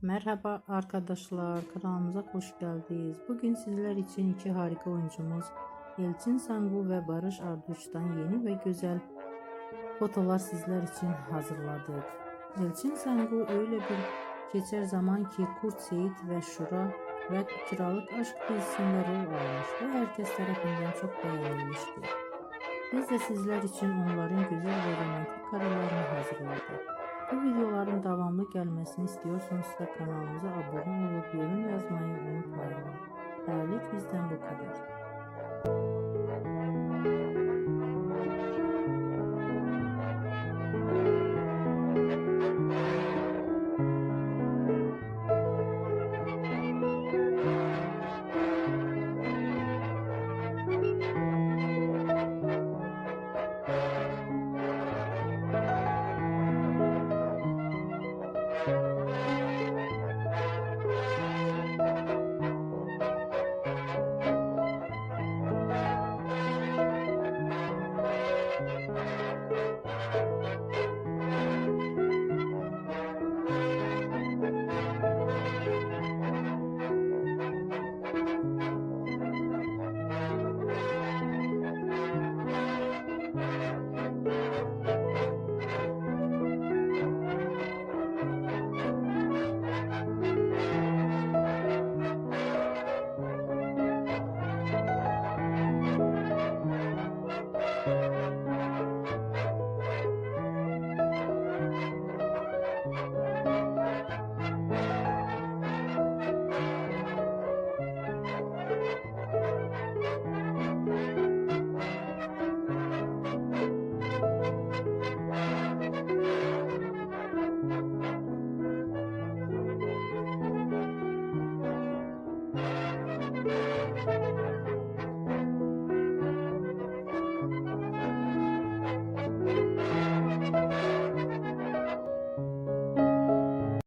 Merhaba arkadaşlar, kanalımıza hoş geldiniz. Bugün sizler için iki harika oyuncumuz Elçin Sangu ve Barış Arduç'tan yeni ve güzel fotolar sizler için hazırladık. Elçin Sangu öyle bir geçer zaman ki Kurt Seyit ve Şura ve Kiralık Aşk dizisinde rol almış ve herkes tarafından çok beğenilmişti. Biz de sizler için onların güzel ve romantik karelerini hazırladık. Bu videoların devamlı gelmesini istiyorsanız da kanalımıza abone olup yorum yazmayı unutmayın. Değerlik bizden bu kadar.